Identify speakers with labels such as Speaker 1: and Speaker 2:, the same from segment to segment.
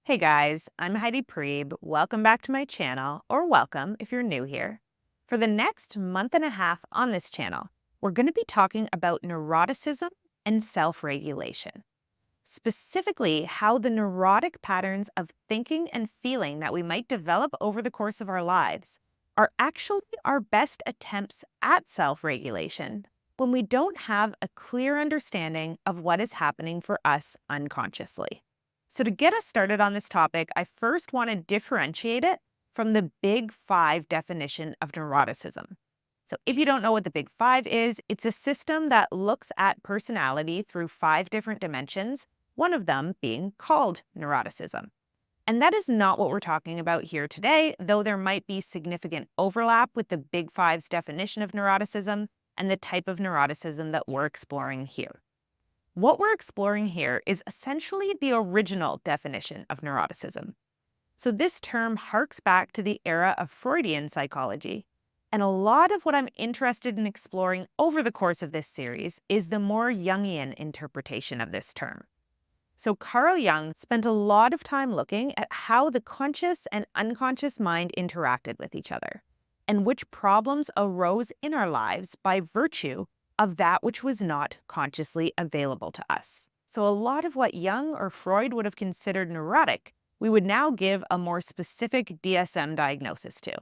Speaker 1: Hey guys, I'm Heidi Prieb. Welcome back to my channel, or welcome if you're new here. For the next month and a half on this channel, we're going to be talking about neuroticism and self-regulation. Specifically, how the neurotic patterns of thinking and feeling that we might develop over the course of our lives are actually our best attempts at self-regulation when we don't have a clear understanding of what is happening for us unconsciously. So, to get us started on this topic, I first want to differentiate it from the Big Five definition of neuroticism. So, if you don't know what the Big Five is, it's a system that looks at personality through five different dimensions, one of them being called neuroticism. And that is not what we're talking about here today, though there might be significant overlap with the Big Five's definition of neuroticism and the type of neuroticism that we're exploring here. What we're exploring here is essentially the original definition of neuroticism. So this term harks back to the era of Freudian psychology. And a lot of what I'm interested in exploring over the course of this series is the more Jungian interpretation of this term. So Carl Jung spent a lot of time looking at how the conscious and unconscious mind interacted with each other, and which problems arose in our lives by virtue of that which was not consciously available to us. So a lot of what Jung or Freud would have considered neurotic, we would now give a more specific DSM diagnosis to.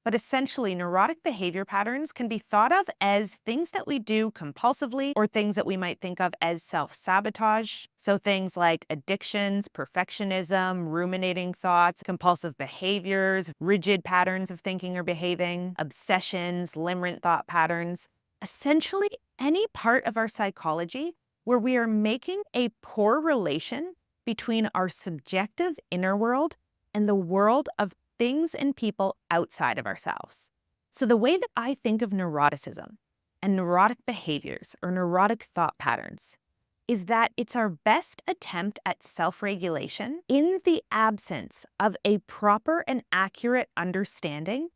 Speaker 1: But essentially, neurotic behavior patterns can be thought of as things that we do compulsively or things that we might think of as self-sabotage. So things like addictions, perfectionism, ruminating thoughts, compulsive behaviors, rigid patterns of thinking or behaving, obsessions, limerent thought patterns. Essentially, any part of our psychology where we are making a poor relation between our subjective inner world and the world of things and people outside of ourselves. So the way that I think of neuroticism and neurotic behaviors or neurotic thought patterns is that it's our best attempt at self-regulation in the absence of a proper and accurate understanding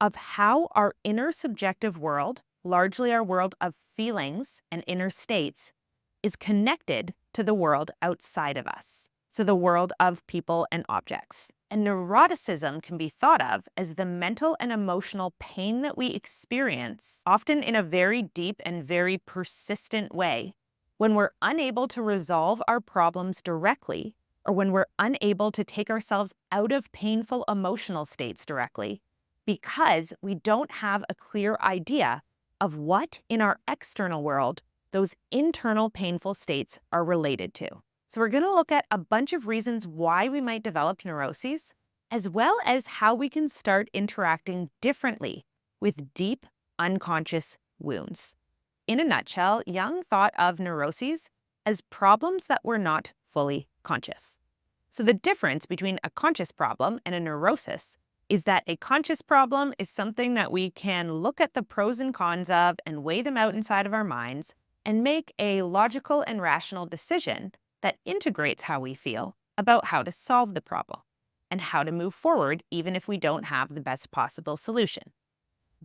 Speaker 1: of how our inner subjective world, largely our world of feelings and inner states, is connected to the world outside of us. So the world of people and objects. And neuroticism can be thought of as the mental and emotional pain that we experience, often in a very deep and very persistent way, when we're unable to resolve our problems directly, or when we're unable to take ourselves out of painful emotional states directly, because we don't have a clear idea of what in our external world those internal painful states are related to. So we're going to look at a bunch of reasons why we might develop neuroses, as well as how we can start interacting differently with deep, unconscious wounds. In a nutshell, Jung thought of neuroses as problems that were not fully conscious. So the difference between a conscious problem and a neurosis is that a conscious problem is something that we can look at the pros and cons of and weigh them out inside of our minds and make a logical and rational decision that integrates how we feel about how to solve the problem and how to move forward even if we don't have the best possible solution.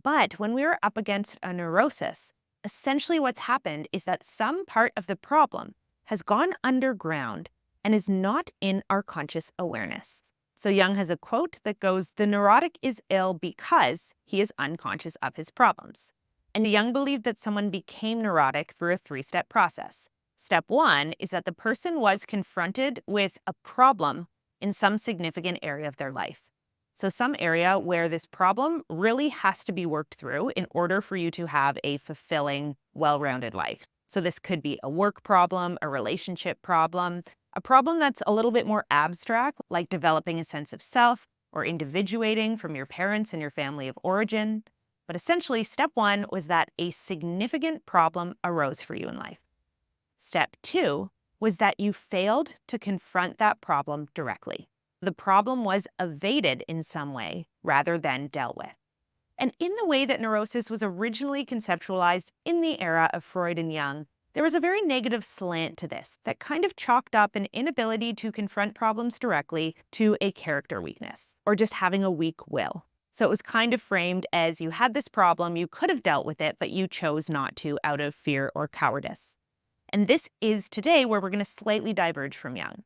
Speaker 1: But when we are up against a neurosis, essentially what's happened is that some part of the problem has gone underground and is not in our conscious awareness. So Jung has a quote that goes, "The neurotic is ill because he is unconscious of his problems." And Jung believed that someone became neurotic through a three-step process. Step one is that the person was confronted with a problem in some significant area of their life. So some area where this problem really has to be worked through in order for you to have a fulfilling, well-rounded life. So this could be a work problem, a relationship problem, a problem that's a little bit more abstract, like developing a sense of self or individuating from your parents and your family of origin. But essentially, step one was that a significant problem arose for you in life. Step two was that you failed to confront that problem directly. The problem was evaded in some way rather than dealt with. And in the way that neurosis was originally conceptualized in the era of Freud and Jung, there was a very negative slant to this that kind of chalked up an inability to confront problems directly to a character weakness or just having a weak will. So it was kind of framed as you had this problem, you could have dealt with it, but you chose not to out of fear or cowardice. And this is today where we're going to slightly diverge from Jung.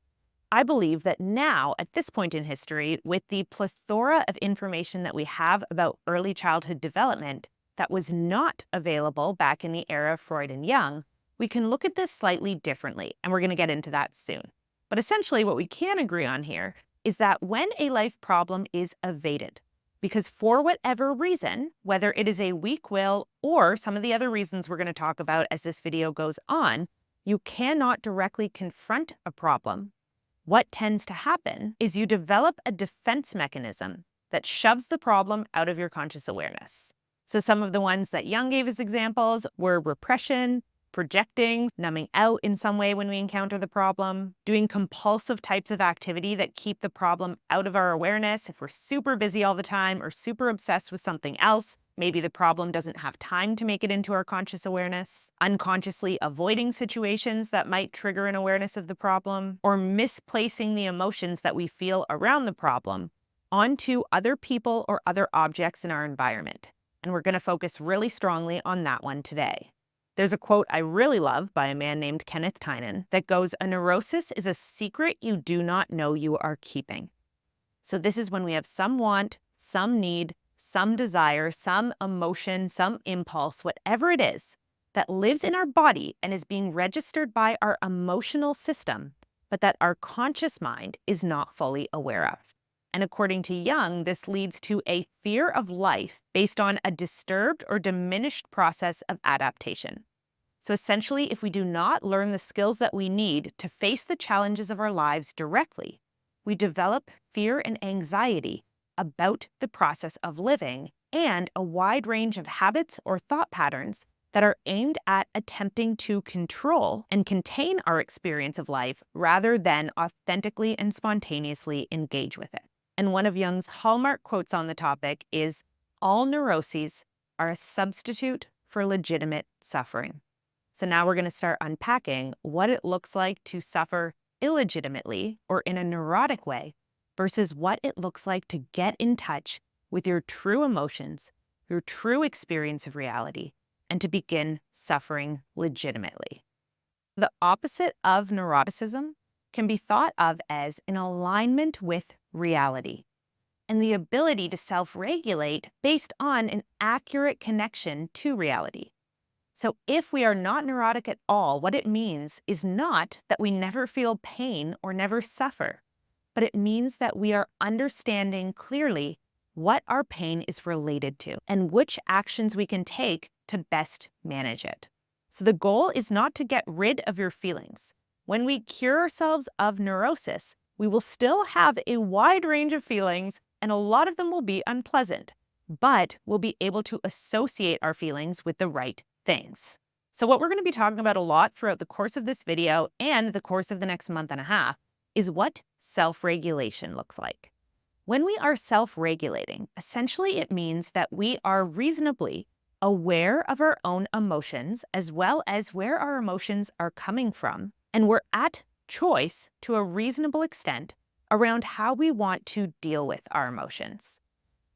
Speaker 1: I believe that now, at this point in history, with the plethora of information that we have about early childhood development that was not available back in the era of Freud and Jung, we can look at this slightly differently, and we're going to get into that soon. But essentially, what we can agree on here is that when a life problem is evaded, because for whatever reason, whether it is a weak will or some of the other reasons we're going to talk about as this video goes on, you cannot directly confront a problem. What tends to happen is you develop a defense mechanism that shoves the problem out of your conscious awareness. So some of the ones that Jung gave as examples were repression, projecting, numbing out in some way when we encounter the problem, doing compulsive types of activity that keep the problem out of our awareness. If we're super busy all the time or super obsessed with something else, maybe the problem doesn't have time to make it into our conscious awareness, unconsciously avoiding situations that might trigger an awareness of the problem, or misplacing the emotions that we feel around the problem onto other people or other objects in our environment. And we're going to focus really strongly on that one today. There's a quote I really love by a man named Kenneth Tynan that goes, "A neurosis is a secret you do not know you are keeping." So this is when we have some want, some need, some desire, some emotion, some impulse, whatever it is, that lives in our body and is being registered by our emotional system, but that our conscious mind is not fully aware of. And according to Jung, this leads to a fear of life based on a disturbed or diminished process of adaptation. So essentially, if we do not learn the skills that we need to face the challenges of our lives directly, we develop fear and anxiety about the process of living and a wide range of habits or thought patterns that are aimed at attempting to control and contain our experience of life rather than authentically and spontaneously engage with it. And one of Jung's hallmark quotes on the topic is, "All neuroses are a substitute for legitimate suffering." So now we're going to start unpacking what it looks like to suffer illegitimately or in a neurotic way versus what it looks like to get in touch with your true emotions, your true experience of reality, and to begin suffering legitimately. The opposite of neuroticism can be thought of as an alignment with reality and the ability to self-regulate based on an accurate connection to reality. So if we are not neurotic at all, what it means is not that we never feel pain or never suffer, but it means that we are understanding clearly what our pain is related to and which actions we can take to best manage it. So the goal is not to get rid of your feelings. When we cure ourselves of neurosis, we will still have a wide range of feelings, and a lot of them will be unpleasant, but we'll be able to associate our feelings with the right things. So what we're going to be talking about a lot throughout the course of this video and the course of the next month and a half is what self-regulation looks like. When we are self-regulating, essentially it means that we are reasonably aware of our own emotions as well as where our emotions are coming from, and we're at choice to a reasonable extent around how we want to deal with our emotions.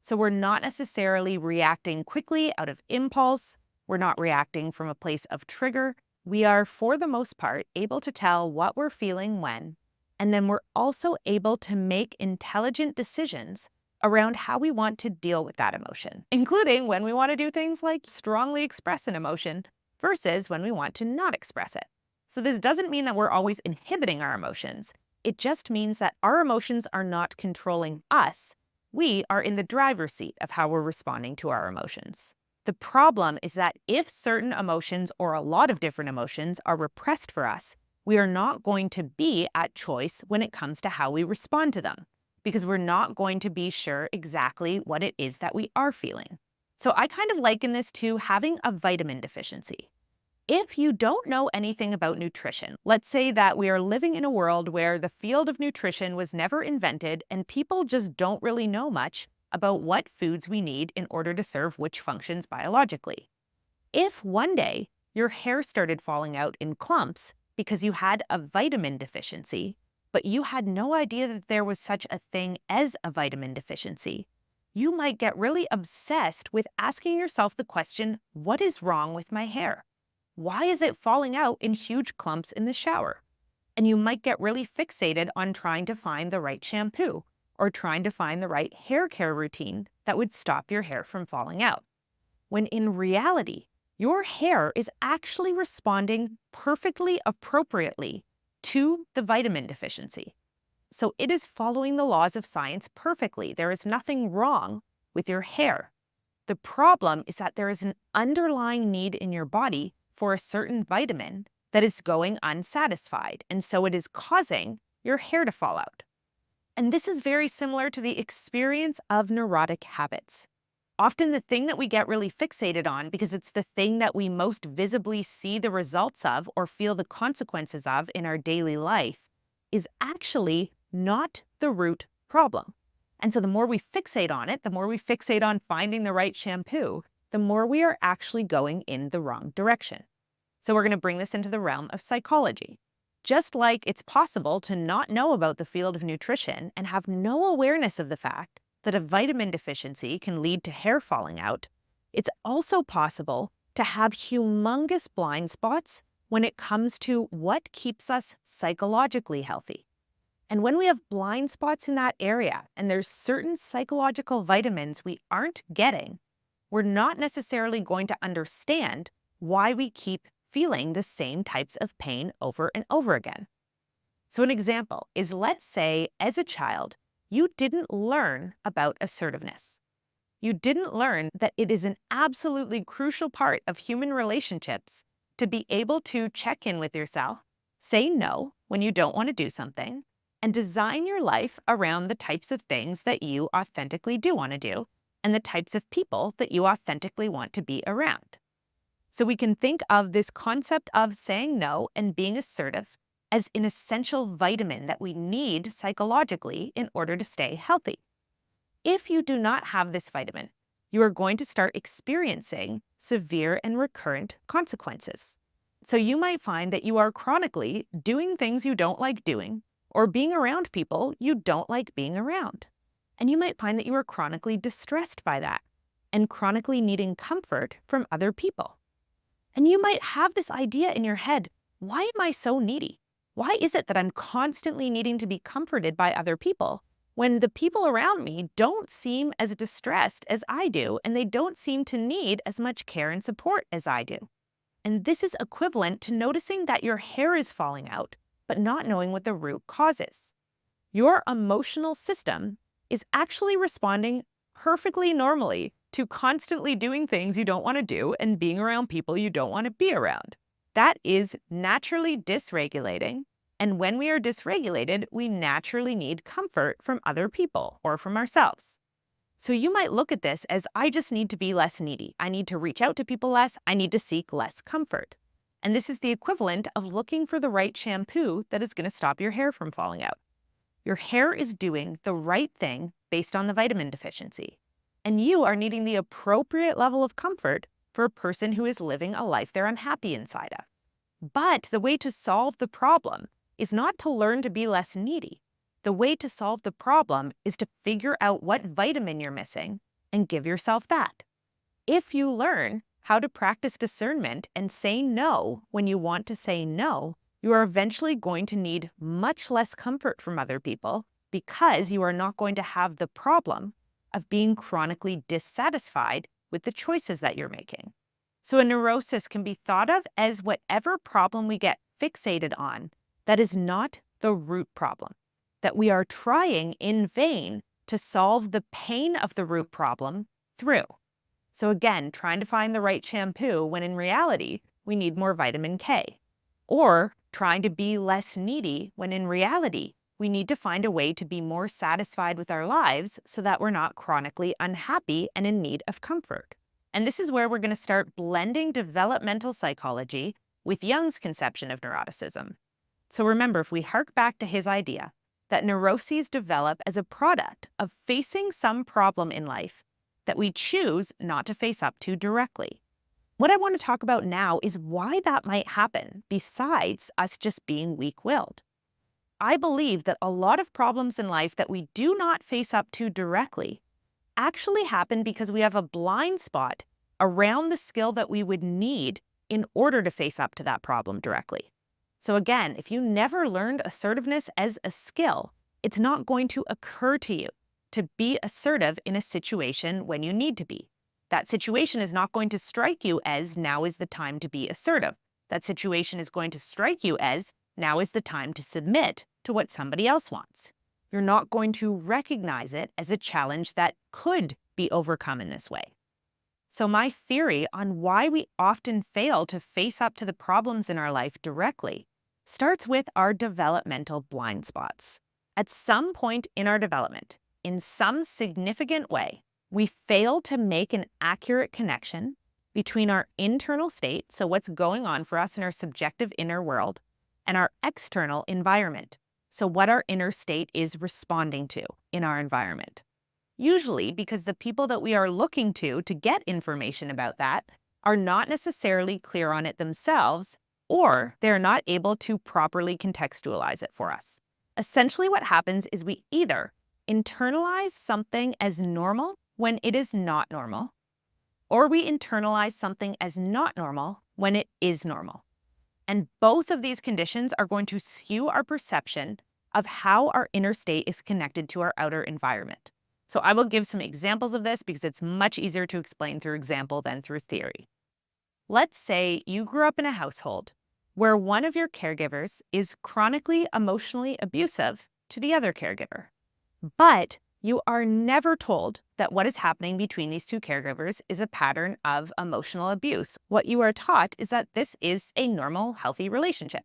Speaker 1: So we're not necessarily reacting quickly out of impulse. We're not reacting from a place of trigger. We are, for the most part, able to tell what we're feeling when, and then we're also able to make intelligent decisions around how we want to deal with that emotion, including when we want to do things like strongly express an emotion versus when we want to not express it. So this doesn't mean that we're always inhibiting our emotions. It just means that our emotions are not controlling us. We are in the driver's seat of how we're responding to our emotions. The problem is that if certain emotions or a lot of different emotions are repressed for us, we are not going to be at choice when it comes to how we respond to them, because we're not going to be sure exactly what it is that we are feeling. So I kind of liken this to having a vitamin deficiency. If you don't know anything about nutrition, let's say that we are living in a world where the field of nutrition was never invented and people just don't really know much about what foods we need in order to serve which functions biologically. If one day your hair started falling out in clumps because you had a vitamin deficiency, but you had no idea that there was such a thing as a vitamin deficiency, you might get really obsessed with asking yourself the question, what is wrong with my hair? Why is it falling out in huge clumps in the shower? And you might get really fixated on trying to find the right shampoo or trying to find the right hair care routine that would stop your hair from falling out. When in reality, your hair is actually responding perfectly appropriately to the vitamin deficiency. So it is following the laws of science perfectly. There is nothing wrong with your hair. The problem is that there is an underlying need in your body for a certain vitamin that is going unsatisfied, and so it is causing your hair to fall out. And this is very similar to the experience of neurotic habits. Often the thing that we get really fixated on, because it's the thing that we most visibly see the results of or feel the consequences of in our daily life, is actually not the root problem. And so the more we fixate on it, the more we fixate on finding the right shampoo, the more we are actually going in the wrong direction. So we're going to bring this into the realm of psychology. Just like it's possible to not know about the field of nutrition and have no awareness of the fact that a vitamin deficiency can lead to hair falling out, it's also possible to have humongous blind spots when it comes to what keeps us psychologically healthy. And when we have blind spots in that area and there's certain psychological vitamins we aren't getting, we're not necessarily going to understand why we keep feeling the same types of pain over and over again. So an example is, let's say as a child, you didn't learn about assertiveness. You didn't learn that it is an absolutely crucial part of human relationships to be able to check in with yourself, say no when you don't want to do something, and design your life around the types of things that you authentically do want to do and the types of people that you authentically want to be around. So we can think of this concept of saying no and being assertive as an essential vitamin that we need psychologically in order to stay healthy. If you do not have this vitamin, you are going to start experiencing severe and recurrent consequences. So you might find that you are chronically doing things you don't like doing or being around people you don't like being around. And you might find that you are chronically distressed by that and chronically needing comfort from other people. And you might have this idea in your head, why am I so needy? Why is it that I'm constantly needing to be comforted by other people when the people around me don't seem as distressed as I do and they don't seem to need as much care and support as I do? And this is equivalent to noticing that your hair is falling out, but not knowing what the root cause is. Your emotional system is actually responding perfectly normally to constantly doing things you don't want to do and being around people you don't want to be around. That is naturally dysregulating. And when we are dysregulated, we naturally need comfort from other people or from ourselves. So you might look at this as, I just need to be less needy. I need to reach out to people less. I need to seek less comfort. And this is the equivalent of looking for the right shampoo that is going to stop your hair from falling out. Your hair is doing the right thing based on the vitamin deficiency. And you are needing the appropriate level of comfort for a person who is living a life they're unhappy inside of. But the way to solve the problem is not to learn to be less needy. The way to solve the problem is to figure out what vitamin you're missing and give yourself that. If you learn how to practice discernment and say no when you want to say no, you are eventually going to need much less comfort from other people because you are not going to have the problem of being chronically dissatisfied with the choices that you're making. So a neurosis can be thought of as whatever problem we get fixated on that is not the root problem, that we are trying in vain to solve the pain of the root problem through. So again, trying to find the right shampoo when in reality, we need more vitamin K. Or trying to be less needy when in reality, we need to find a way to be more satisfied with our lives so that we're not chronically unhappy and in need of comfort. And this is where we're going to start blending developmental psychology with Jung's conception of neuroticism. So remember, if we hark back to his idea that neuroses develop as a product of facing some problem in life that we choose not to face up to directly. What I want to talk about now is why that might happen besides us just being weak-willed. I believe that a lot of problems in life that we do not face up to directly actually happen because we have a blind spot around the skill that we would need in order to face up to that problem directly. So again, if you never learned assertiveness as a skill, it's not going to occur to you to be assertive in a situation when you need to be. That situation is not going to strike you as now is the time to be assertive. That situation is going to strike you as now is the time to submit to what somebody else wants. You're not going to recognize it as a challenge that could be overcome in this way. So my theory on why we often fail to face up to the problems in our life directly starts with our developmental blind spots. At some point in our development, in some significant way, we fail to make an accurate connection between our internal state, so what's going on for us in our subjective inner world, and our external environment, so what our inner state is responding to in our environment. Usually because the people that we are looking to get information about that are not necessarily clear on it themselves, or they're not able to properly contextualize it for us. Essentially what happens is we either internalize something as normal when it is not normal, or we internalize something as not normal when it is normal. And both of these conditions are going to skew our perception of how our inner state is connected to our outer environment. So I will give some examples of this because it's much easier to explain through example than through theory. Let's say you grew up in a household where one of your caregivers is chronically emotionally abusive to the other caregiver, but you are never told that what is happening between these two caregivers is a pattern of emotional abuse. What you are taught is that this is a normal, healthy relationship.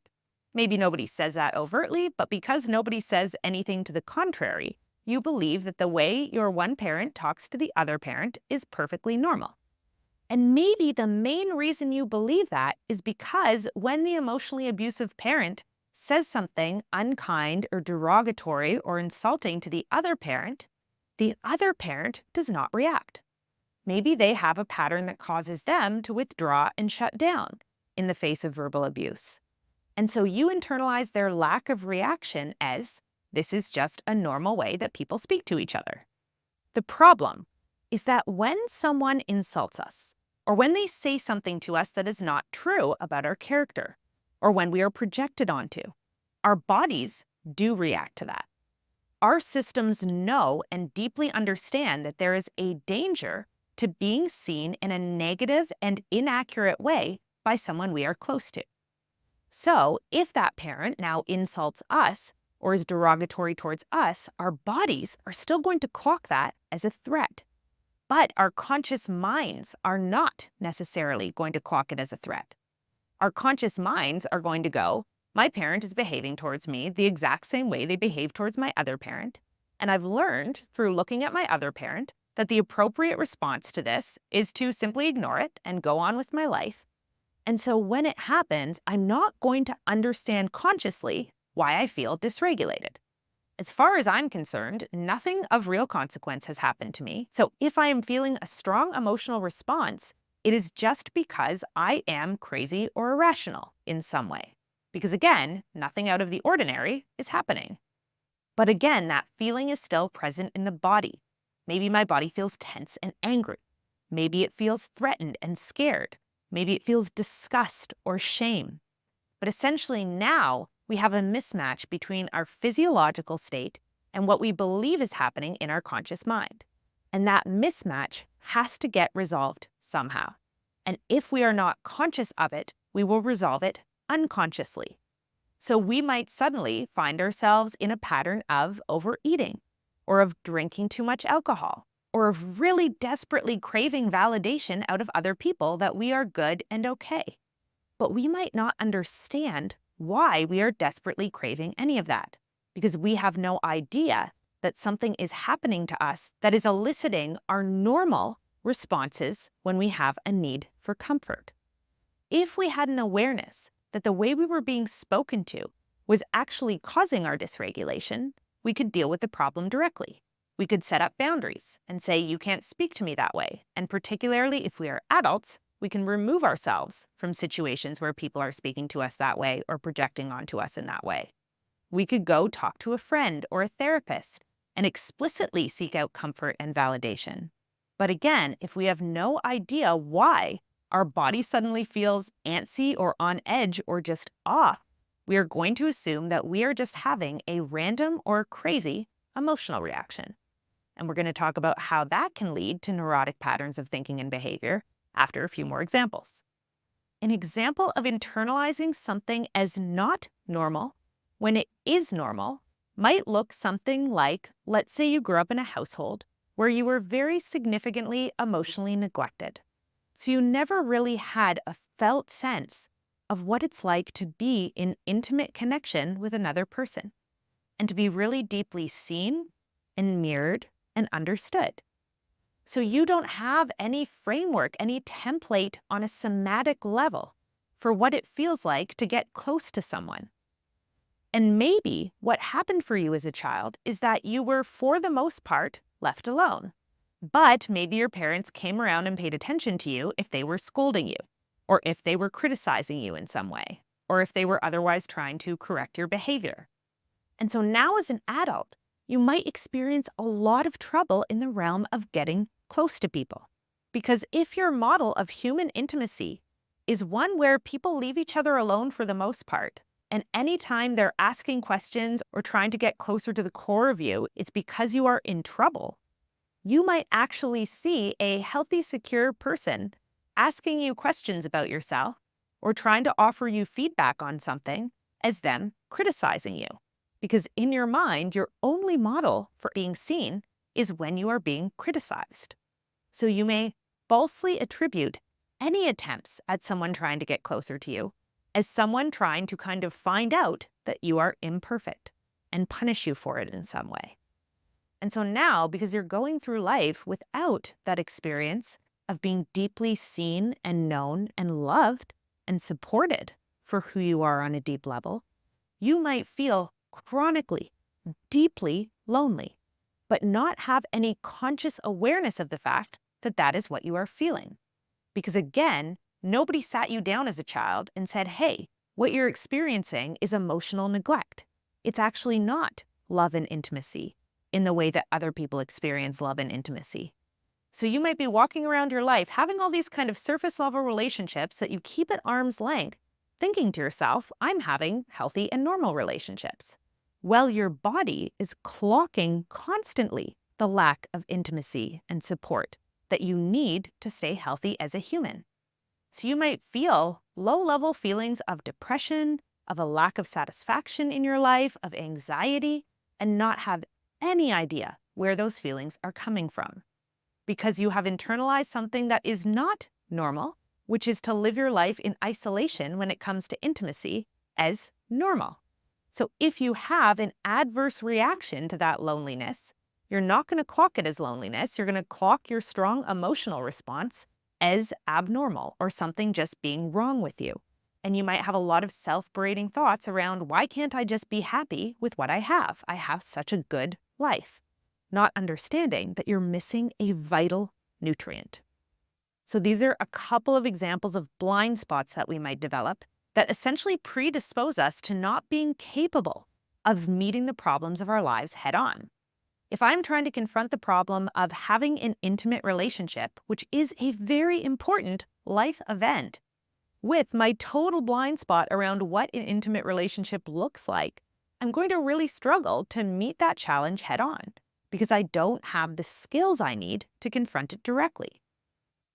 Speaker 1: Maybe nobody says that overtly, but because nobody says anything to the contrary, you believe that the way your one parent talks to the other parent is perfectly normal. And maybe the main reason you believe that is because when the emotionally abusive parent says something unkind or derogatory or insulting to the other parent does not react. Maybe they have a pattern that causes them to withdraw and shut down in the face of verbal abuse. And so you internalize their lack of reaction as this is just a normal way that people speak to each other. The problem is that when someone insults us, or when they say something to us that is not true about our character, or when we are projected onto, our bodies do react to that. Our systems know and deeply understand that there is a danger to being seen in a negative and inaccurate way by someone we are close to. So if that parent now insults us or is derogatory towards us, our bodies are still going to clock that as a threat. But our conscious minds are not necessarily going to clock it as a threat. Our conscious minds are going to go, my parent is behaving towards me the exact same way they behave towards my other parent. And I've learned through looking at my other parent that the appropriate response to this is to simply ignore it and go on with my life. And so when it happens, I'm not going to understand consciously why I feel dysregulated. As far as I'm concerned, nothing of real consequence has happened to me. So if I am feeling a strong emotional response, it is just because I am crazy or irrational in some way. Because again, nothing out of the ordinary is happening. But again, that feeling is still present in the body. Maybe my body feels tense and angry. Maybe it feels threatened and scared. Maybe it feels disgust or shame. But essentially now we have a mismatch between our physiological state and what we believe is happening in our conscious mind. And that mismatch has to get resolved somehow. And if we are not conscious of it, we will resolve it unconsciously. So we might suddenly find ourselves in a pattern of overeating, or of drinking too much alcohol, or of really desperately craving validation out of other people that we are good and okay. But we might not understand why we are desperately craving any of that, because we have no idea that something is happening to us that is eliciting our normal responses when we have a need for comfort. If we had an awareness that the way we were being spoken to was actually causing our dysregulation, we could deal with the problem directly. We could set up boundaries and say, you can't speak to me that way. And particularly if we are adults, we can remove ourselves from situations where people are speaking to us that way or projecting onto us in that way. We could go talk to a friend or a therapist and explicitly seek out comfort and validation. But again, if we have no idea why our body suddenly feels antsy or on edge or just off, We are going to assume that we are just having a random or crazy emotional reaction. And we're going to talk about how that can lead to neurotic patterns of thinking and behavior after a few more examples. An example of internalizing something as not normal when it is normal might look something like, let's say you grew up in a household where you were very significantly emotionally neglected. So you never really had a felt sense of what it's like to be in intimate connection with another person and to be really deeply seen and mirrored and understood. So you don't have any framework, any template on a somatic level for what it feels like to get close to someone. And maybe what happened for you as a child is that you were, for the most part, left alone. But maybe your parents came around and paid attention to you if they were scolding you, or if they were criticizing you in some way, or if they were otherwise trying to correct your behavior. And so now as an adult, you might experience a lot of trouble in the realm of getting close to people. Because if your model of human intimacy is one where people leave each other alone for the most part, and anytime they're asking questions or trying to get closer to the core of you, it's because you are in trouble, you might actually see a healthy, secure person asking you questions about yourself or trying to offer you feedback on something as them criticizing you. Because in your mind, your only model for being seen is when you are being criticized. So you may falsely attribute any attempts at someone trying to get closer to you as someone trying to kind of find out that you are imperfect and punish you for it in some way. And so now, because you're going through life without that experience of being deeply seen and known and loved and supported for who you are on a deep level, you might feel chronically, deeply lonely, but not have any conscious awareness of the fact that that is what you are feeling. Because again, nobody sat you down as a child and said, hey, what you're experiencing is emotional neglect. It's actually not love and intimacy in the way that other people experience love and intimacy. So you might be walking around your life having all these kind of surface level relationships that you keep at arm's length, thinking to yourself, I'm having healthy and normal relationships. Well, your body is clocking constantly the lack of intimacy and support that you need to stay healthy as a human. So you might feel low-level feelings of depression, of a lack of satisfaction in your life, of anxiety, and not have any idea where those feelings are coming from. Because you have internalized something that is not normal, which is to live your life in isolation when it comes to intimacy, as normal. So if you have an adverse reaction to that loneliness, you're not going to clock it as loneliness. You're going to clock your strong emotional response as abnormal or something just being wrong with you. And you might have a lot of self-berating thoughts around, why can't I just be happy with what I have? I have such a good life. Not understanding that you're missing a vital nutrient. So these are a couple of examples of blind spots that we might develop that essentially predispose us to not being capable of meeting the problems of our lives head on. If I'm trying to confront the problem of having an intimate relationship, which is a very important life event, with my total blind spot around what an intimate relationship looks like, I'm going to really struggle to meet that challenge head on because I don't have the skills I need to confront it directly.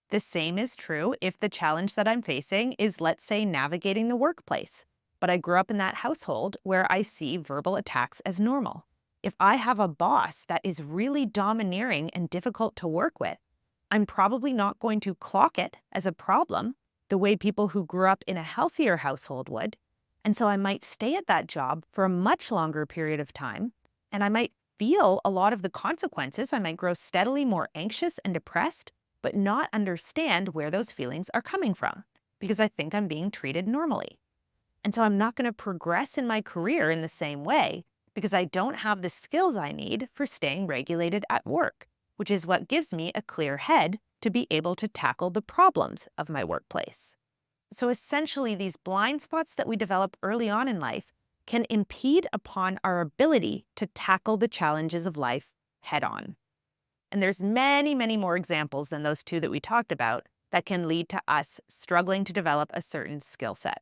Speaker 1: The same is true if the challenge that I'm facing is, let's say, navigating the workplace, but I grew up in that household where I see verbal attacks as normal. If I have a boss that is really domineering and difficult to work with, I'm probably not going to clock it as a problem the way people who grew up in a healthier household would. And so I might stay at that job for a much longer period of time, and I might feel a lot of the consequences. I might grow steadily more anxious and depressed, but not understand where those feelings are coming from because I think I'm being treated normally. And so I'm not going to progress in my career in the same way because I don't have the skills I need for staying regulated at work, which is what gives me a clear head to be able to tackle the problems of my workplace. So essentially, these blind spots that we develop early on in life can impede upon our ability to tackle the challenges of life head on. And there's many, many more examples than those two that we talked about that can lead to us struggling to develop a certain skill set.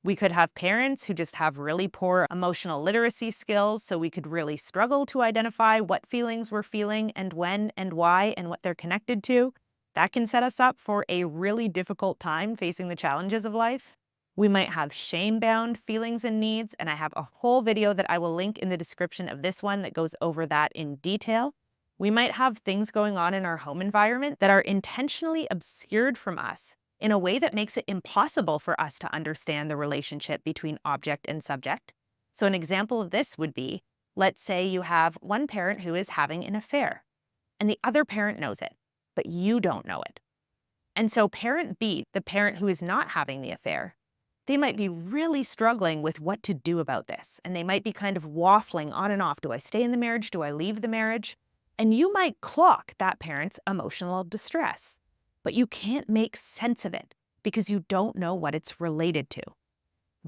Speaker 1: We could have parents who just have really poor emotional literacy skills, so we could really struggle to identify what feelings we're feeling and when and why and what they're connected to. That can set us up for a really difficult time facing the challenges of life. We might have shame-bound feelings and needs, and I have a whole video that I will link in the description of this one that goes over that in detail. We might have things going on in our home environment that are intentionally obscured from us in a way that makes it impossible for us to understand the relationship between object and subject. So an example of this would be, let's say you have one parent who is having an affair, and the other parent knows it, but you don't know it. And so parent B, the parent who is not having the affair, they might be really struggling with what to do about this. And they might be kind of waffling on and off. Do I stay in the marriage? Do I leave the marriage? And you might clock that parent's emotional distress, but you can't make sense of it because you don't know what it's related to.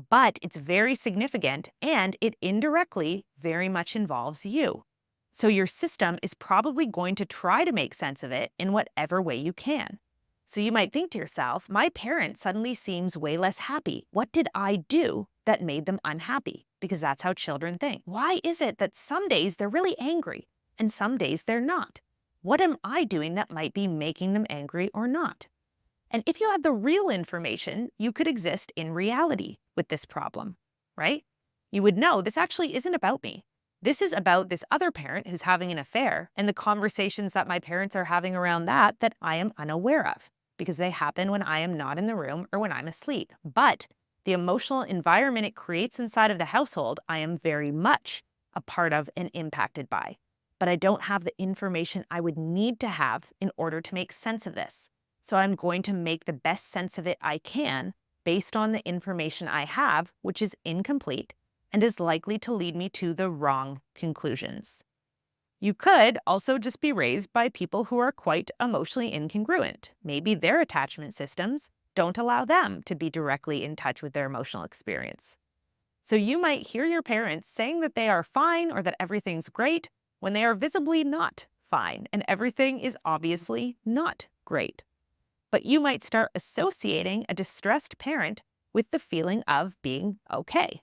Speaker 1: But it's very significant and it indirectly very much involves you. So your system is probably going to try to make sense of it in whatever way you can. So you might think to yourself, my parent suddenly seems way less happy. What did I do that made them unhappy? Because that's how children think. Why is it that some days they're really angry and some days they're not? What am I doing that might be making them angry or not? And if you had the real information, you could exist in reality with this problem, right? You would know this actually isn't about me. This is about this other parent who's having an affair and the conversations that my parents are having around that I am unaware of because they happen when I am not in the room or when I'm asleep. But the emotional environment it creates inside of the household, I am very much a part of and impacted by. But I don't have the information I would need to have in order to make sense of this. So I'm going to make the best sense of it I can based on the information I have, which is incomplete and is likely to lead me to the wrong conclusions. You could also just be raised by people who are quite emotionally incongruent. Maybe their attachment systems don't allow them to be directly in touch with their emotional experience. So you might hear your parents saying that they are fine or that everything's great when they are visibly not fine and everything is obviously not great. But you might start associating a distressed parent with the feeling of being okay.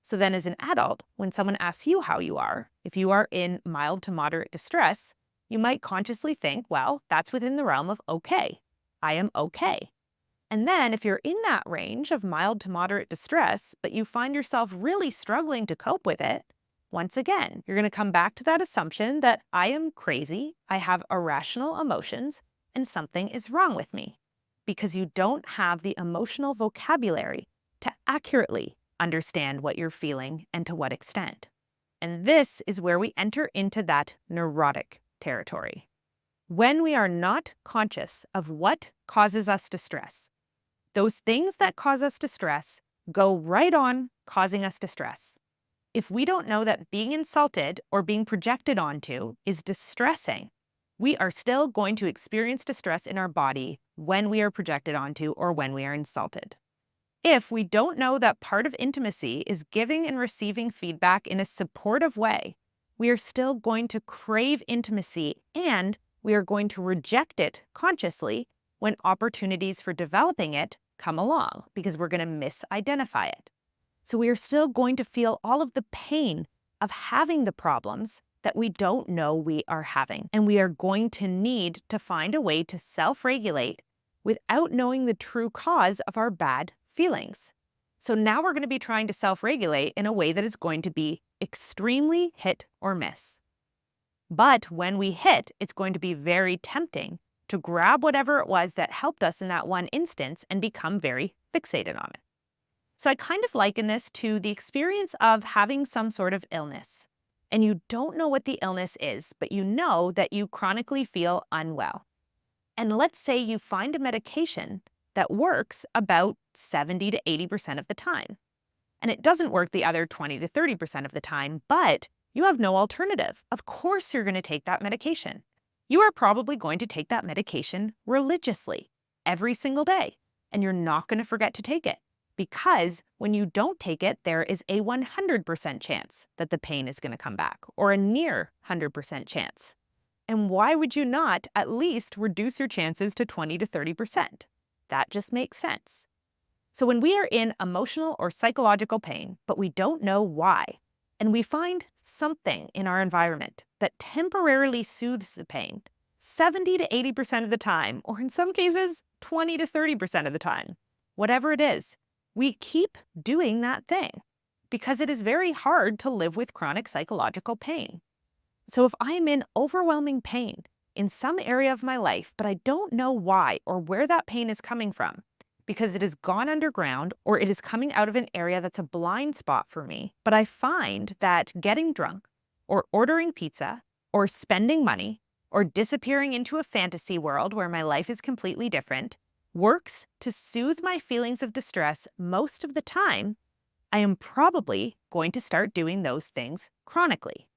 Speaker 1: So then as an adult, when someone asks you how you are, if you are in mild to moderate distress, you might consciously think, well, that's within the realm of okay. I am okay. And then if you're in that range of mild to moderate distress, but you find yourself really struggling to cope with it, once again, you're going to come back to that assumption that I am crazy, I have irrational emotions, and something is wrong with me, because you don't have the emotional vocabulary to accurately understand what you're feeling and to what extent. And this is where we enter into that neurotic territory. When we are not conscious of what causes us distress, those things that cause us distress go right on causing us distress. If we don't know that being insulted or being projected onto is distressing, we are still going to experience distress in our body when we are projected onto or when we are insulted. If we don't know that part of intimacy is giving and receiving feedback in a supportive way, we are still going to crave intimacy and we are going to reject it consciously when opportunities for developing it come along because we're going to misidentify it. So we are still going to feel all of the pain of having the problems that we don't know we are having. And we are going to need to find a way to self-regulate without knowing the true cause of our bad feelings. So now we're going to be trying to self-regulate in a way that is going to be extremely hit or miss. But when we hit, it's going to be very tempting to grab whatever it was that helped us in that one instance and become very fixated on it. So I kind of liken this to the experience of having some sort of illness. And you don't know what the illness is, but you know that you chronically feel unwell. And let's say you find a medication that works about 70 to 80% of the time. And it doesn't work the other 20 to 30% of the time, but you have no alternative. Of course you're going to take that medication. You are probably going to take that medication religiously every single day, and you're not going to forget to take it. Because when you don't take it, there is a 100% chance that the pain is going to come back, or a near 100% chance. And why would you not at least reduce your chances to 20 to 30%? That just makes sense. So when we are in emotional or psychological pain, but we don't know why, and we find something in our environment that temporarily soothes the pain, 70 to 80% of the time, or in some cases, 20 to 30% of the time, whatever it is, we keep doing that thing because it is very hard to live with chronic psychological pain. So if I'm in overwhelming pain in some area of my life, but I don't know why or where that pain is coming from, because it has gone underground or it is coming out of an area that's a blind spot for me, but I find that getting drunk or ordering pizza or spending money or disappearing into a fantasy world where my life is completely different works to soothe my feelings of distress most of the time, I am probably going to start doing those things chronically.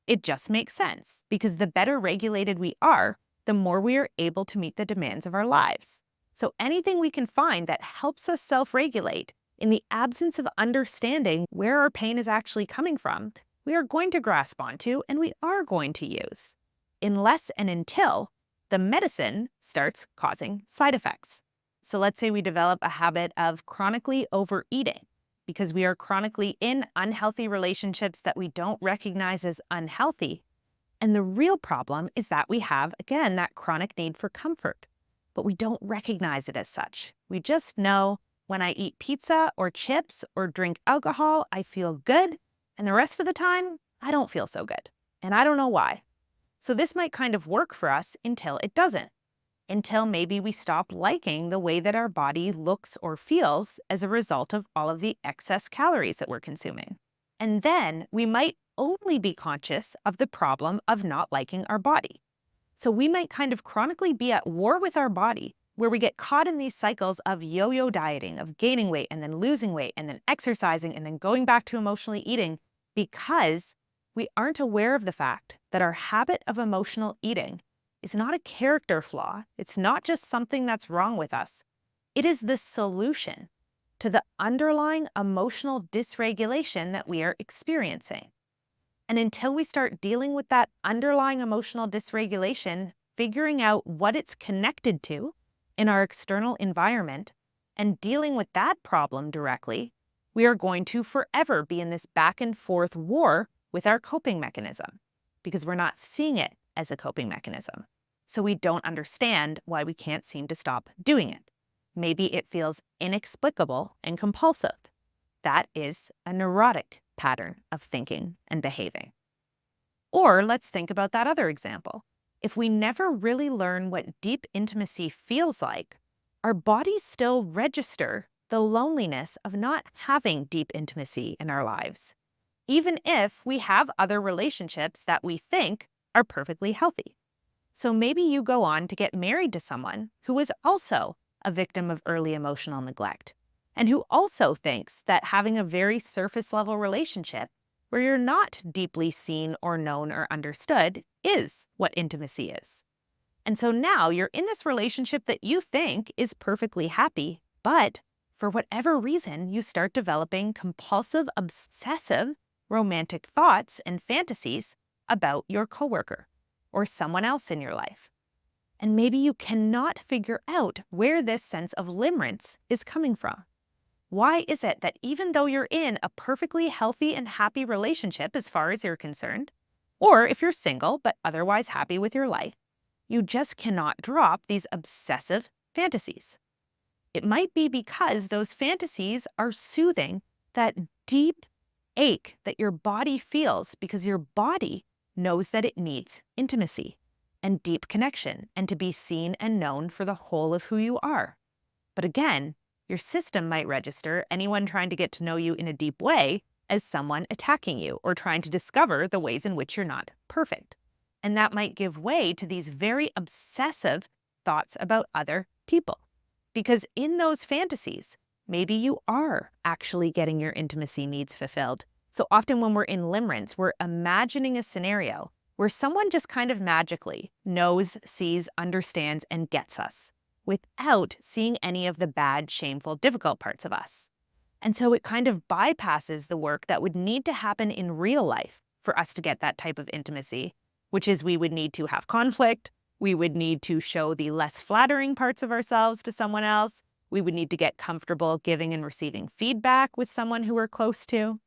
Speaker 1: It just makes sense because the better regulated we are, the more we are able to meet the demands of our lives. So anything we can find that helps us self-regulate in the absence of understanding where our pain is actually coming from, we are going to grasp onto and we are going to use, unless and until the medicine starts causing side effects. So let's say we develop a habit of chronically overeating because we are chronically in unhealthy relationships that we don't recognize as unhealthy. And the real problem is that we have, again, that chronic need for comfort, but we don't recognize it as such. We just know when I eat pizza or chips or drink alcohol, I feel good, and the rest of the time, I don't feel so good. And I don't know why. So this might kind of work for us until it doesn't. Until maybe we stop liking the way that our body looks or feels as a result of all of the excess calories that we're consuming. And then we might only be conscious of the problem of not liking our body. So we might kind of chronically be at war with our body, where we get caught in these cycles of yo-yo dieting, of gaining weight and then losing weight and then exercising and then going back to emotionally eating because we aren't aware of the fact that our habit of emotional eating is not a character flaw. It's not just something that's wrong with us. It is the solution to the underlying emotional dysregulation that we are experiencing. And until we start dealing with that underlying emotional dysregulation, figuring out what it's connected to in our external environment, and dealing with that problem directly, we are going to forever be in this back and forth war with our coping mechanism because we're not seeing it as a coping mechanism. So we don't understand why we can't seem to stop doing it. Maybe it feels inexplicable and compulsive. That is a neurotic pattern of thinking and behaving. Or let's think about that other example. If we never really learn what deep intimacy feels like, our bodies still register the loneliness of not having deep intimacy in our lives, even if we have other relationships that we think are perfectly healthy. So maybe you go on to get married to someone who is also a victim of early emotional neglect and who also thinks that having a very surface level relationship where you're not deeply seen or known or understood is what intimacy is. And so now you're in this relationship that you think is perfectly happy, but for whatever reason, you start developing compulsive, obsessive romantic thoughts and fantasies about your coworker or someone else in your life. And maybe you cannot figure out where this sense of limerence is coming from. Why is it that even though you're in a perfectly healthy and happy relationship as far as you're concerned, or if you're single but otherwise happy with your life, you just cannot drop these obsessive fantasies? It might be because those fantasies are soothing that deep ache that your body feels because your body knows that it needs intimacy and deep connection and to be seen and known for the whole of who you are. But again, your system might register anyone trying to get to know you in a deep way as someone attacking you or trying to discover the ways in which you're not perfect. And that might give way to these very obsessive thoughts about other people. Because in those fantasies, maybe you are actually getting your intimacy needs fulfilled. So often when we're in limerence, we're imagining a scenario where someone just kind of magically knows, sees, understands, and gets us without seeing any of the bad, shameful, difficult parts of us. And so it kind of bypasses the work that would need to happen in real life for us to get that type of intimacy, which is we would need to have conflict, we would need to show the less flattering parts of ourselves to someone else, We would need to get comfortable giving and receiving feedback with someone who we're close to.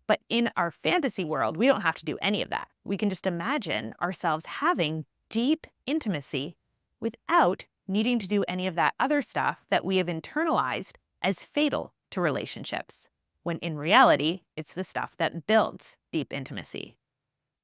Speaker 1: But in our fantasy world, we don't have to do any of that. We can just imagine ourselves having deep intimacy without needing to do any of that other stuff that we have internalized as fatal to relationships, when in reality, it's the stuff that builds deep intimacy.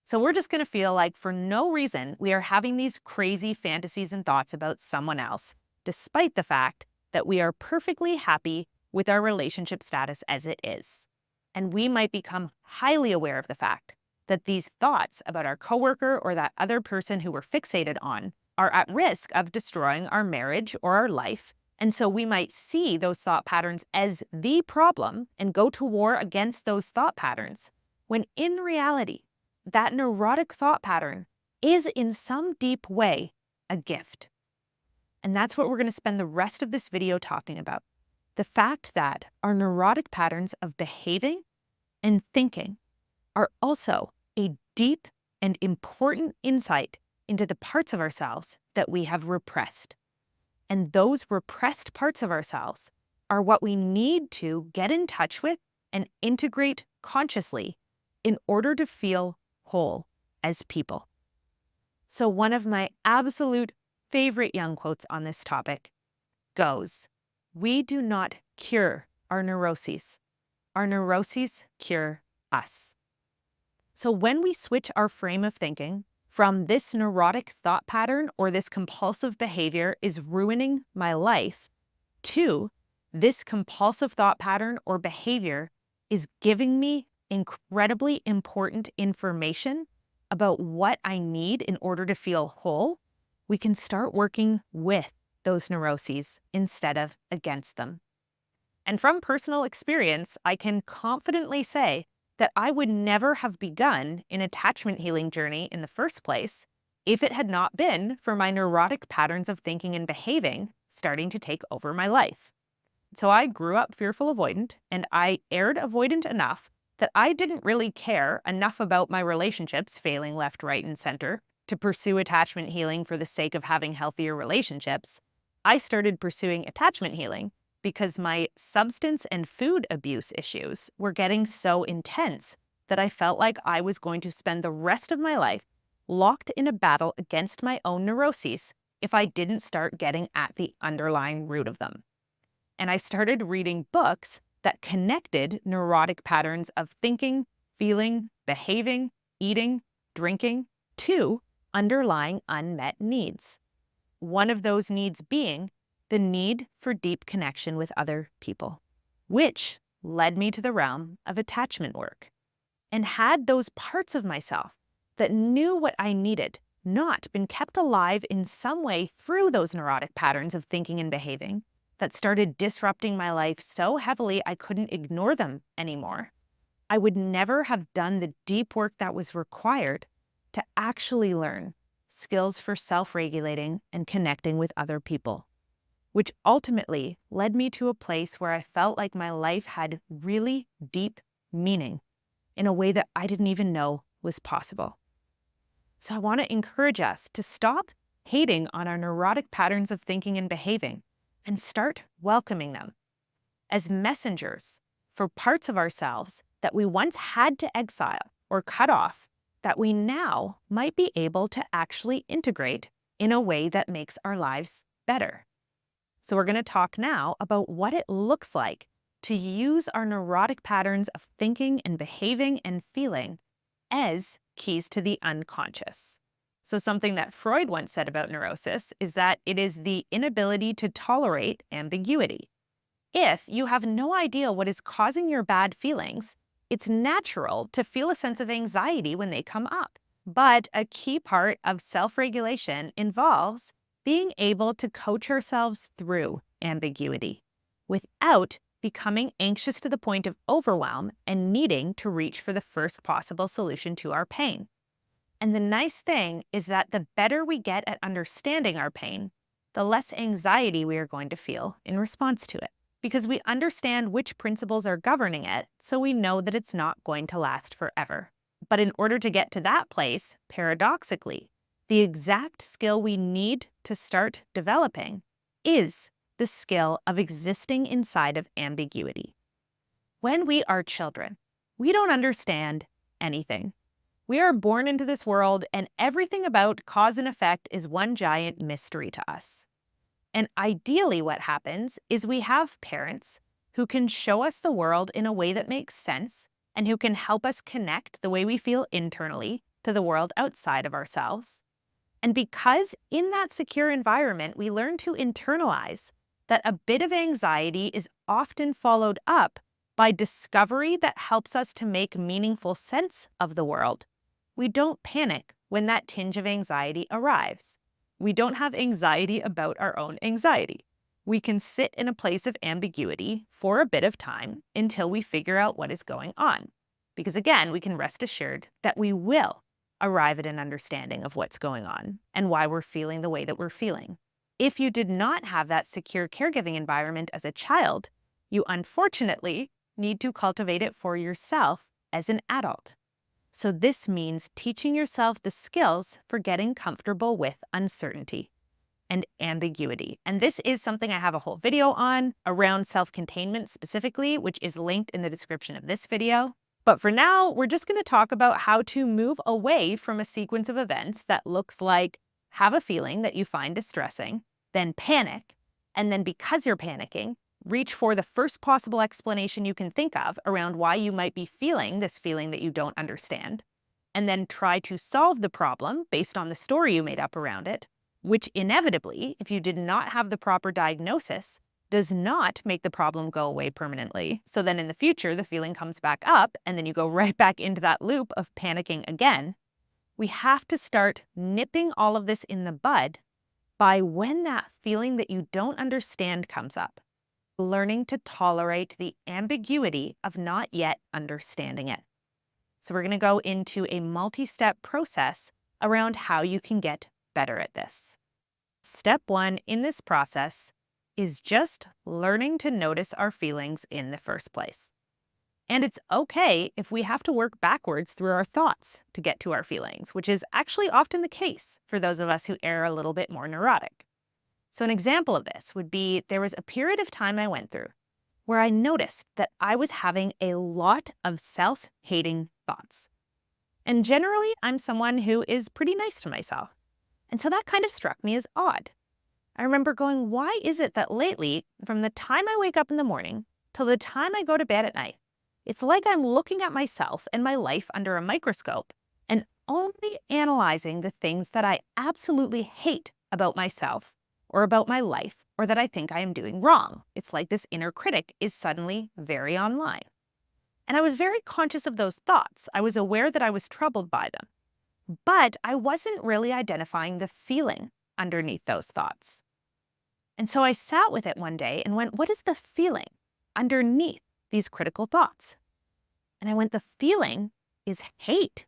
Speaker 1: So we're just going to feel like for no reason we are having these crazy fantasies and thoughts about someone else, despite the fact that we are perfectly happy with our relationship status as it is. And we might become highly aware of the fact that these thoughts about our coworker or that other person who we're fixated on are at risk of destroying our marriage or our life. And so we might see those thought patterns as the problem and go to war against those thought patterns, when in reality, that neurotic thought pattern is in some deep way a gift. And that's what we're going to spend the rest of this video talking about. The fact that our neurotic patterns of behaving and thinking are also a deep and important insight into the parts of ourselves that we have repressed. And those repressed parts of ourselves are what we need to get in touch with and integrate consciously in order to feel whole as people. So one of my absolute favorite Jung quotes on this topic goes, "We do not cure our neuroses. Our neuroses cure us." So when we switch our frame of thinking from this neurotic thought pattern or this compulsive behavior is ruining my life to this compulsive thought pattern or behavior is giving me incredibly important information about what I need in order to feel whole, we can start working with those neuroses instead of against them. And from personal experience, I can confidently say that I would never have begun an attachment healing journey in the first place if it had not been for my neurotic patterns of thinking and behaving starting to take over my life. So I grew up fearful avoidant, and I erred avoidant enough that I didn't really care enough about my relationships failing left, right, and center to pursue attachment healing for the sake of having healthier relationships. I started pursuing attachment healing because my substance and food abuse issues were getting so intense that I felt like I was going to spend the rest of my life locked in a battle against my own neuroses if I didn't start getting at the underlying root of them. And I started reading books that connected neurotic patterns of thinking, feeling, behaving, eating, drinking to underlying unmet needs. One of those needs being the need for deep connection with other people, which led me to the realm of attachment work. And had those parts of myself that knew what I needed not been kept alive in some way through those neurotic patterns of thinking and behaving, that started disrupting my life so heavily I couldn't ignore them anymore, I would never have done the deep work that was required to actually learn skills for self-regulating and connecting with other people, which ultimately led me to a place where I felt like my life had really deep meaning in a way that I didn't even know was possible. So I want to encourage us to stop hating on our neurotic patterns of thinking and behaving and start welcoming them as messengers for parts of ourselves that we once had to exile or cut off that we now might be able to actually integrate in a way that makes our lives better. So we're going to talk now about what it looks like to use our neurotic patterns of thinking and behaving and feeling as keys to the unconscious. So something that Freud once said about neurosis is that it is the inability to tolerate ambiguity. If you have no idea what is causing your bad feelings, it's natural to feel a sense of anxiety when they come up. But a key part of self-regulation involves being able to coach ourselves through ambiguity without becoming anxious to the point of overwhelm and needing to reach for the first possible solution to our pain. And the nice thing is that the better we get at understanding our pain, the less anxiety we are going to feel in response to it, because we understand which principles are governing it, so we know that it's not going to last forever. But in order to get to that place, paradoxically, the exact skill we need to start developing is the skill of existing inside of ambiguity. When we are children, we don't understand anything. We are born into this world, and everything about cause and effect is one giant mystery to us. And ideally, what happens is we have parents who can show us the world in a way that makes sense and who can help us connect the way we feel internally to the world outside of ourselves. And because in that secure environment, we learn to internalize that a bit of anxiety is often followed up by discovery that helps us to make meaningful sense of the world, we don't panic when that tinge of anxiety arrives. We don't have anxiety about our own anxiety. We can sit in a place of ambiguity for a bit of time until we figure out what is going on. Because again, we can rest assured that we will arrive at an understanding of what's going on and why we're feeling the way that we're feeling. If you did not have that secure caregiving environment as a child, you unfortunately need to cultivate it for yourself as an adult. So this means teaching yourself the skills for getting comfortable with uncertainty and ambiguity. And this is something I have a whole video on around self-containment specifically, which is linked in the description of this video. But for now, we're just going to talk about how to move away from a sequence of events that looks like have a feeling that you find distressing, then panic, and then because you're panicking, reach for the first possible explanation you can think of around why you might be feeling this feeling that you don't understand, and then try to solve the problem based on the story you made up around it, which inevitably, if you did not have the proper diagnosis, does not make the problem go away permanently. So then in the future, the feeling comes back up, and then you go right back into that loop of panicking again. We have to start nipping all of this in the bud by when that feeling that you don't understand comes up. Learning to tolerate the ambiguity of not yet understanding it. So we're going to go into a multi-step process around how you can get better at this. Step one in this process is just learning to notice our feelings in the first place. And it's okay if we have to work backwards through our thoughts to get to our feelings, which is actually often the case for those of us who err a little bit more neurotic. So an example of this would be there was a period of time I went through where I noticed that I was having a lot of self-hating thoughts. And generally, I'm someone who is pretty nice to myself. And so that kind of struck me as odd. I remember going, why is it that lately, from the time I wake up in the morning till the time I go to bed at night, it's like I'm looking at myself and my life under a microscope and only analyzing the things that I absolutely hate about myself or about my life, or that I think I am doing wrong. It's like this inner critic is suddenly very online. And I was very conscious of those thoughts. I was aware that I was troubled by them. But I wasn't really identifying the feeling underneath those thoughts. And so I sat with it one day and went, what is the feeling underneath these critical thoughts? And I went, the feeling is hate.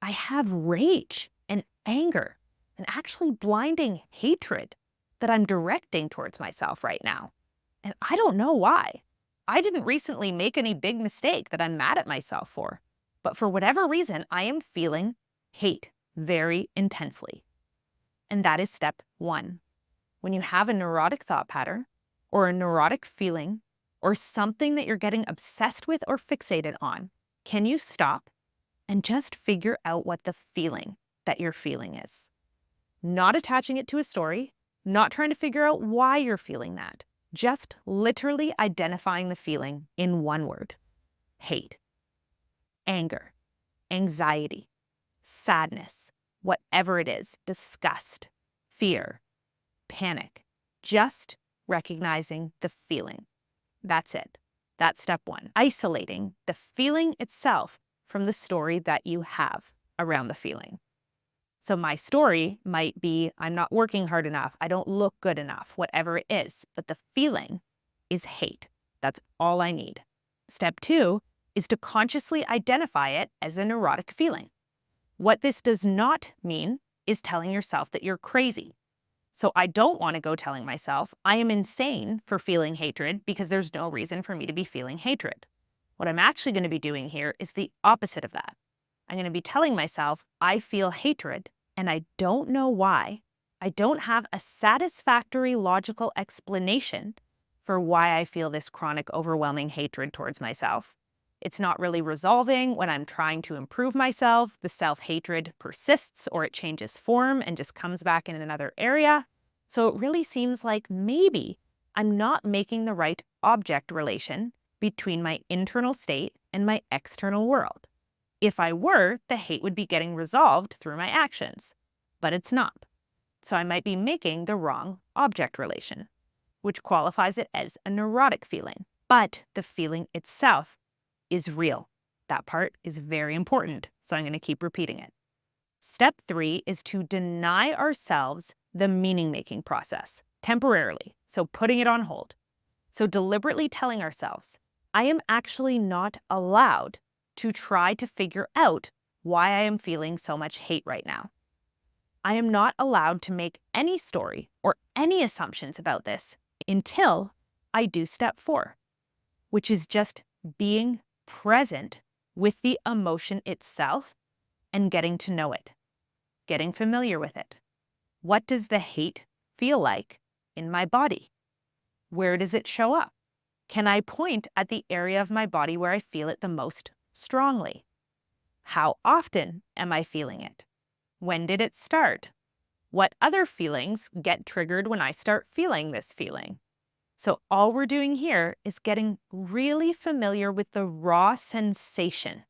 Speaker 1: I have rage and anger and actually blinding hatred that I'm directing towards myself right now. And I don't know why. I didn't recently make any big mistake that I'm mad at myself for. But for whatever reason, I am feeling hate very intensely. And that is step one. When you have a neurotic thought pattern or a neurotic feeling or something that you're getting obsessed with or fixated on, can you stop and just figure out what the feeling that you're feeling is? Not attaching it to a story, not trying to figure out why you're feeling that. Just literally identifying the feeling in one word. Hate, anger, anxiety, sadness, whatever it is, disgust, fear, panic. Just recognizing the feeling. That's it. That's step one. Isolating the feeling itself from the story that you have around the feeling. So my story might be, I'm not working hard enough, I don't look good enough, whatever it is, but the feeling is hate. That's all I need. Step two is to consciously identify it as a neurotic feeling. What this does not mean is telling yourself that you're crazy. So I don't want to go telling myself I am insane for feeling hatred because there's no reason for me to be feeling hatred. What I'm actually going to be doing here is the opposite of that. I'm going to be telling myself I feel hatred and I don't know why, I don't have a satisfactory logical explanation for why I feel this chronic, overwhelming hatred towards myself. It's not really resolving when I'm trying to improve myself. The self-hatred persists or it changes form and just comes back in another area. So it really seems like maybe I'm not making the right object relation between my internal state and my external world. If I were, the hate would be getting resolved through my actions, but it's not. So I might be making the wrong object relation, which qualifies it as a neurotic feeling. But the feeling itself is real. That part is very important, so I'm going to keep repeating it. Step 3 is to deny ourselves the meaning-making process temporarily, so putting it on hold. So deliberately telling ourselves, I am actually not allowed to try to figure out why I am feeling so much hate right now. I am not allowed to make any story or any assumptions about this until I do step 4, which is just being present with the emotion itself and getting to know it, getting familiar with it. What does the hate feel like in my body? Where does it show up? Can I point at the area of my body where I feel it the most strongly? How often am I feeling it? When did it start? What other feelings get triggered when I start feeling this feeling? So all we're doing here is getting really familiar with the raw sensation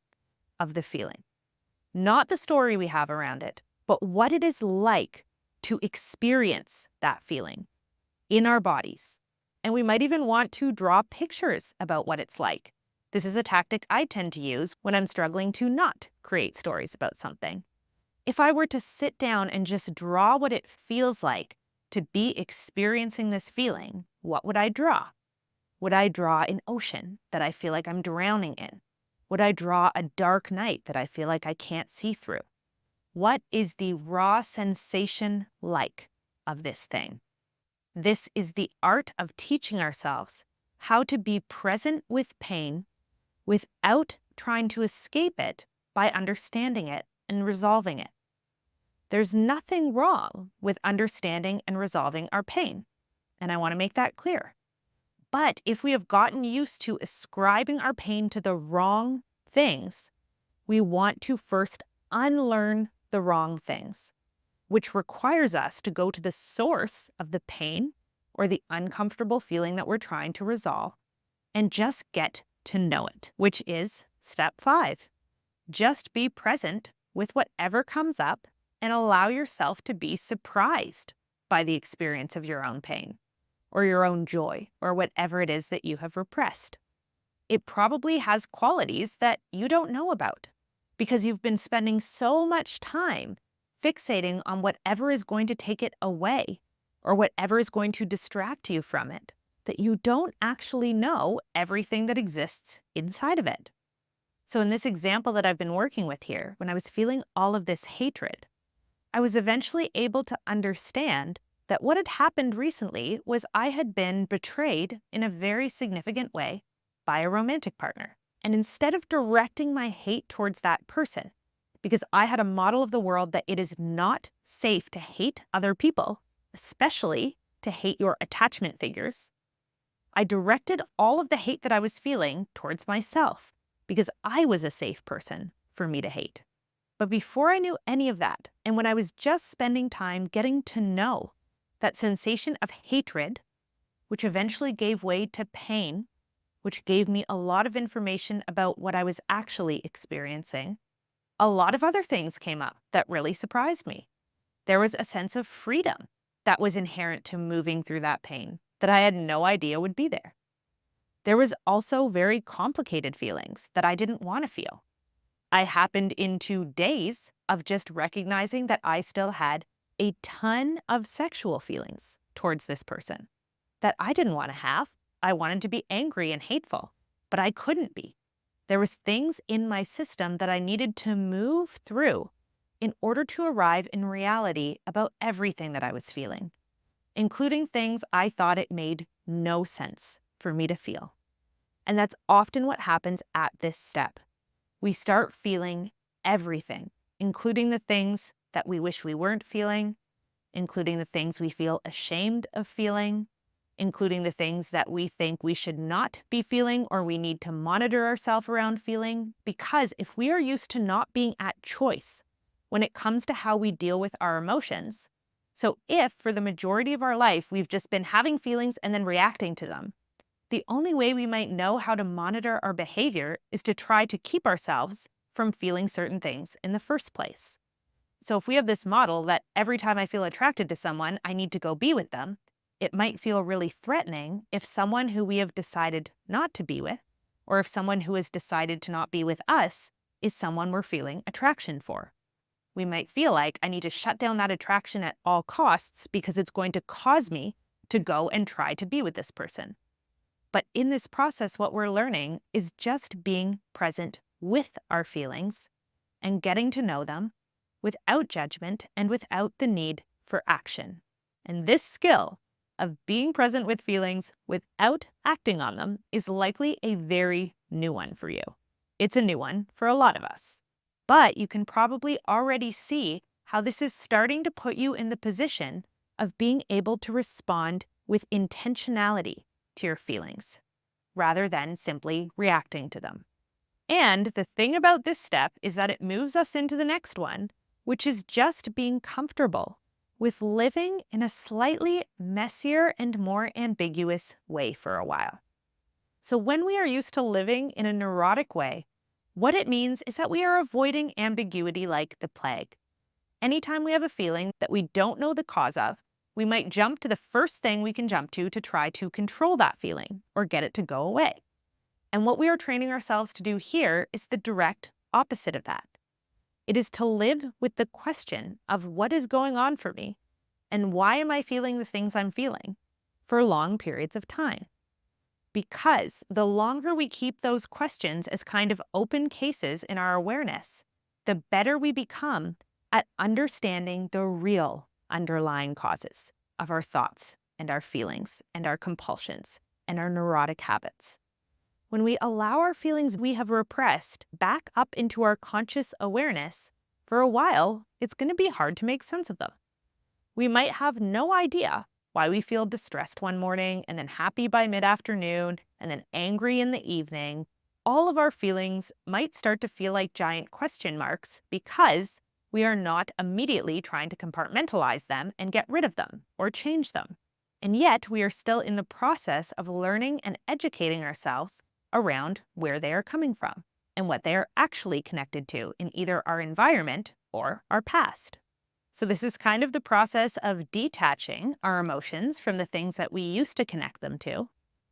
Speaker 1: of the feeling. Not the story we have around it, but what it is like to experience that feeling in our bodies. And we might even want to draw pictures about what it's like. This is a tactic I tend to use when I'm struggling to not create stories about something. If I were to sit down and just draw what it feels like to be experiencing this feeling, what would I draw? Would I draw an ocean that I feel like I'm drowning in? Would I draw a dark night that I feel like I can't see through? What is the raw sensation like of this thing? This is the art of teaching ourselves how to be present with pain without trying to escape it by understanding it and resolving it. There's nothing wrong with understanding and resolving our pain, and I want to make that clear. But if we have gotten used to ascribing our pain to the wrong things, we want to first unlearn the wrong things, which requires us to go to the source of the pain or the uncomfortable feeling that we're trying to resolve and just get to know it, which is step 5. Just be present with whatever comes up and allow yourself to be surprised by the experience of your own pain or your own joy or whatever it is that you have repressed. It probably has qualities that you don't know about because you've been spending so much time fixating on whatever is going to take it away or whatever is going to distract you from it that you don't actually know everything that exists inside of it. So in this example that I've been working with here, when I was feeling all of this hatred, I was eventually able to understand that what had happened recently was I had been betrayed in a very significant way by a romantic partner. And instead of directing my hate towards that person, because I had a model of the world that it is not safe to hate other people, especially to hate your attachment figures, I directed all of the hate that I was feeling towards myself because I was a safe person for me to hate. But before I knew any of that, and when I was just spending time getting to know that sensation of hatred, which eventually gave way to pain, which gave me a lot of information about what I was actually experiencing, a lot of other things came up that really surprised me. There was a sense of freedom that was inherent to moving through that pain that I had no idea would be there. There was also very complicated feelings that I didn't want to feel. I happened into days of just recognizing that I still had a ton of sexual feelings towards this person that I didn't want to have. I wanted to be angry and hateful, but I couldn't be. There was things in my system that I needed to move through in order to arrive in reality about everything that I was feeling, including things I thought it made no sense for me to feel. And that's often what happens at this step. We start feeling everything, including the things that we wish we weren't feeling, including the things we feel ashamed of feeling, including the things that we think we should not be feeling or we need to monitor ourselves around feeling. Because if we are used to not being at choice when it comes to how we deal with our emotions, so if for the majority of our life we've just been having feelings and then reacting to them, the only way we might know how to monitor our behavior is to try to keep ourselves from feeling certain things in the first place. So if we have this model that every time I feel attracted to someone, I need to go be with them, it might feel really threatening if someone who we have decided not to be with, or if someone who has decided to not be with us, is someone we're feeling attraction for. We might feel like I need to shut down that attraction at all costs because it's going to cause me to go and try to be with this person. But in this process, what we're learning is just being present with our feelings and getting to know them without judgment and without the need for action. And this skill of being present with feelings without acting on them is likely a very new one for you. It's a new one for a lot of us. But you can probably already see how this is starting to put you in the position of being able to respond with intentionality to your feelings, rather than simply reacting to them. And the thing about this step is that it moves us into the next one, which is just being comfortable with living in a slightly messier and more ambiguous way for a while. So when we are used to living in a neurotic way, what it means is that we are avoiding ambiguity like the plague. Anytime we have a feeling that we don't know the cause of, we might jump to the first thing we can jump to try to control that feeling or get it to go away. And what we are training ourselves to do here is the direct opposite of that. It is to live with the question of what is going on for me and why am I feeling the things I'm feeling for long periods of time. Because the longer we keep those questions as kind of open cases in our awareness, the better we become at understanding the real underlying causes of our thoughts and our feelings and our compulsions and our neurotic habits. When we allow our feelings we have repressed back up into our conscious awareness, for a while, it's going to be hard to make sense of them. We might have no idea why we feel distressed one morning and then happy by mid-afternoon and then angry in the evening. All of our feelings might start to feel like giant question marks because we are not immediately trying to compartmentalize them and get rid of them or change them. And yet we are still in the process of learning and educating ourselves around where they are coming from and what they are actually connected to in either our environment or our past. So this is kind of the process of detaching our emotions from the things that we used to connect them to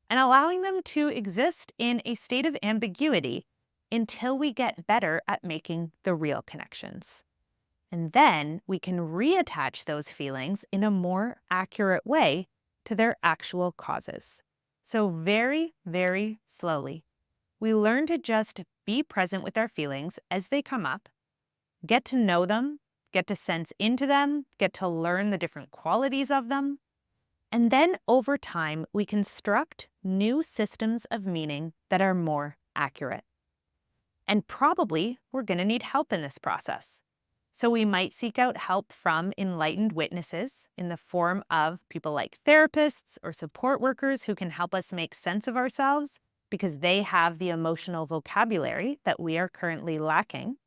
Speaker 1: and allowing them to exist in a state of ambiguity until we get better at making the real connections. And then we can reattach those feelings in a more accurate way to their actual causes. So very, very slowly, we learn to just be present with our feelings as they come up, get to know them, get to sense into them, get to learn the different qualities of them. And then over time, we construct new systems of meaning that are more accurate. And probably we're going to need help in this process. So we might seek out help from enlightened witnesses in the form of people like therapists or support workers who can help us make sense of ourselves because they have the emotional vocabulary that we are currently lacking.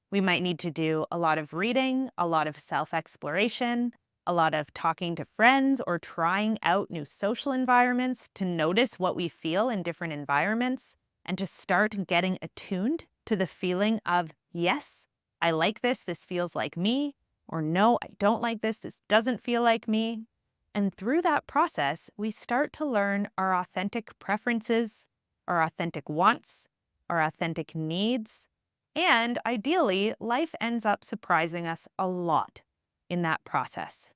Speaker 1: We might need to do a lot of reading, a lot of self-exploration, a lot of talking to friends or trying out new social environments to notice what we feel in different environments and to start getting attuned to the feeling of, yes, I like this feels like me, or no, I don't like this doesn't feel like me. And through that process, we start to learn our authentic preferences, our authentic wants, our authentic needs, and ideally, life ends up surprising us a lot in that process.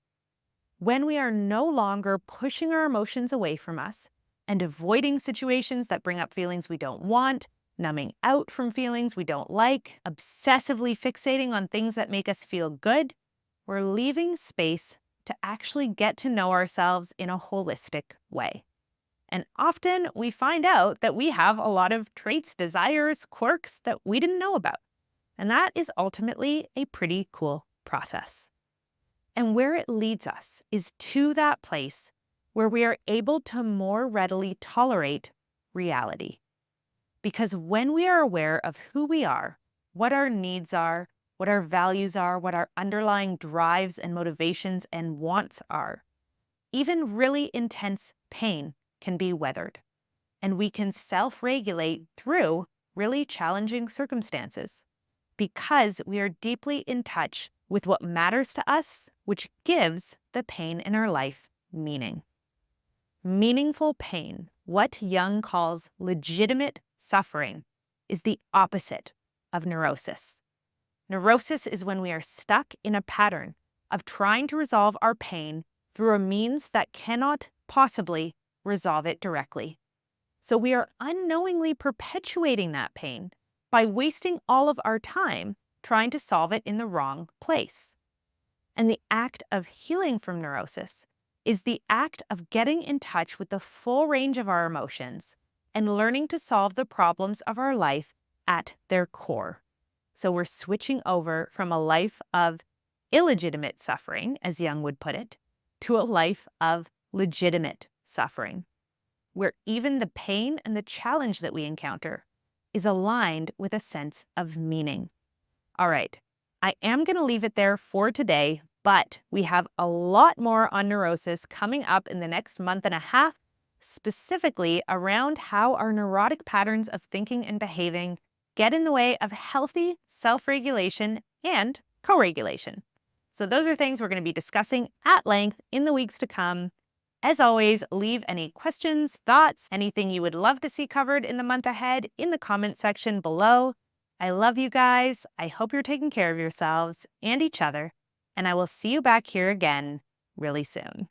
Speaker 1: When we are no longer pushing our emotions away from us and avoiding situations that bring up feelings we don't want, numbing out from feelings we don't like, obsessively fixating on things that make us feel good, we're leaving space to actually get to know ourselves in a holistic way. And often we find out that we have a lot of traits, desires, quirks that we didn't know about. And that is ultimately a pretty cool process. And where it leads us is to that place where we are able to more readily tolerate reality. Because when we are aware of who we are, what our needs are, what our values are, what our underlying drives and motivations and wants are, even really intense pain can be weathered. And we can self-regulate through really challenging circumstances because we are deeply in touch with what matters to us, which gives the pain in our life meaning. Meaningful pain, what Jung calls legitimate suffering, is the opposite of neurosis. Neurosis is when we are stuck in a pattern of trying to resolve our pain through a means that cannot possibly resolve it directly. So we are unknowingly perpetuating that pain by wasting all of our time trying to solve it in the wrong place. And the act of healing from neurosis is the act of getting in touch with the full range of our emotions and learning to solve the problems of our life at their core. So we're switching over from a life of illegitimate suffering, as Jung would put it, to a life of legitimate suffering, where even the pain and the challenge that we encounter is aligned with a sense of meaning. All right, I am going to leave it there for today, but we have a lot more on neurosis coming up in the next month and a half, specifically around how our neurotic patterns of thinking and behaving get in the way of healthy self-regulation and co-regulation. So those are things we're going to be discussing at length in the weeks to come. As always, leave any questions, thoughts, anything you would love to see covered in the month ahead in the comment section below. I love you guys. I hope you're taking care of yourselves and each other, and I will see you back here again really soon.